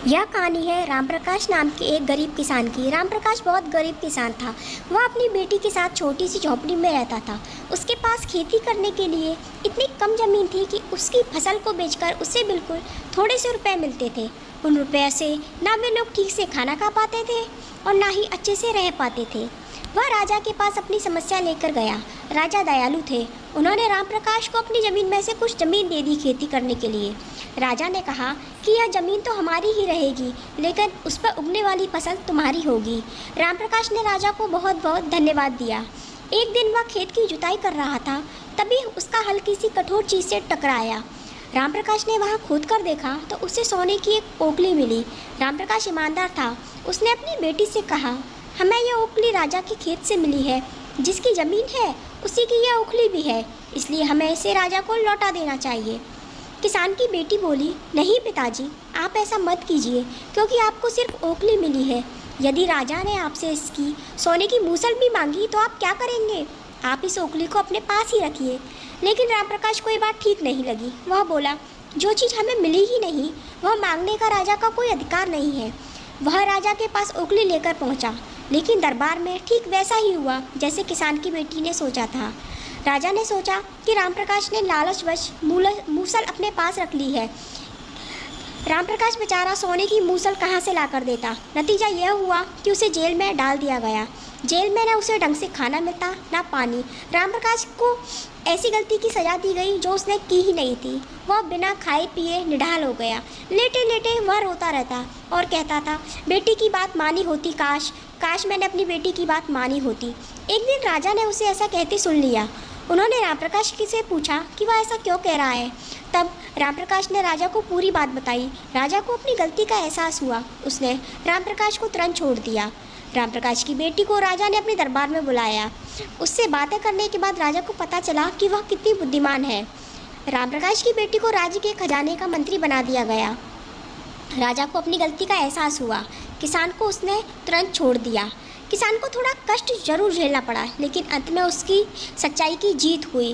यह कहानी है रामप्रकाश नाम के एक गरीब किसान की। रामप्रकाश बहुत गरीब किसान था। वह अपनी बेटी के साथ छोटी सी झोपड़ी में रहता था। उसके पास खेती करने के लिए इतनी कम ज़मीन थी कि उसकी फसल को बेचकर उसे बिल्कुल थोड़े से रुपए मिलते थे। उन रुपये से ना वे लोग ठीक से खाना खा पाते थे और ना ही अच्छे से रह पाते थे। वह राजा के पास अपनी समस्या लेकर गया। राजा दयालु थे। उन्होंने रामप्रकाश को अपनी ज़मीन में से कुछ ज़मीन दे दी खेती करने के लिए। राजा ने कहा कि यह ज़मीन तो हमारी ही रहेगी, लेकिन उस पर उगने वाली फसल तुम्हारी होगी। रामप्रकाश ने राजा को बहुत बहुत धन्यवाद दिया। एक दिन वह खेत की जुताई कर रहा था, तभी उसका हल्की सी कठोर चीज़ से टकराया। रामप्रकाश ने वहाँ खोद कर देखा तो उसे सोने की एक ओखली मिली। रामप्रकाश ईमानदार था। उसने अपनी बेटी से कहा, हमें यह ओखली राजा के खेत से मिली है। जिसकी ज़मीन है उसी की यह ओखली भी है, इसलिए हमें इसे राजा को लौटा देना चाहिए। किसान की बेटी बोली, नहीं पिताजी, आप ऐसा मत कीजिए, क्योंकि आपको सिर्फ ओखली मिली है। यदि राजा ने आपसे इसकी सोने की मूसल भी मांगी तो आप क्या करेंगे? आप इस ओखली को अपने पास ही रखिए। लेकिन रामप्रकाश को ये बात ठीक नहीं लगी। वह बोला, जो चीज़ हमें मिली ही नहीं वह मांगने का राजा का कोई अधिकार नहीं है। वह राजा के पास ओखली लेकर पहुंचा, लेकिन दरबार में ठीक वैसा ही हुआ जैसे किसान की बेटी ने सोचा था। राजा ने सोचा कि रामप्रकाश ने लालचवश मूसल अपने पास रख ली है। रामप्रकाश बेचारा सोने की मूसल कहाँ से ला कर देता। नतीजा यह हुआ कि उसे जेल में डाल दिया गया। जेल में न उसे ढंग से खाना मिलता न पानी। रामप्रकाश को ऐसी गलती की सज़ा दी गई जो उसने की ही नहीं थी। वह बिना खाए पिए निढाल हो गया। लेटे लेटे वह रोता रहता और कहता था, बेटी की बात मानी होती, काश काश मैंने अपनी बेटी की बात मानी होती। एक दिन राजा ने उसे ऐसा कहते सुन लिया। उन्होंने रामप्रकाश से पूछा कि वह ऐसा क्यों कह रहा है। तब रामप्रकाश ने राजा को पूरी बात बताई। राजा को अपनी गलती का एहसास हुआ। उसने रामप्रकाश को तुरंत छोड़ दिया। रामप्रकाश की बेटी को राजा ने अपने दरबार में बुलाया। उससे बातें करने के बाद राजा को पता चला कि वह कितनी बुद्धिमान है। रामप्रकाश की बेटी को राज्य के खजाने का मंत्री बना दिया गया। राजा को अपनी गलती का एहसास हुआ। किसान को उसने तुरंत छोड़ दिया। किसान को थोड़ा कष्ट जरूर झेलना पड़ा, लेकिन अंत में उसकी सच्चाई की जीत हुई।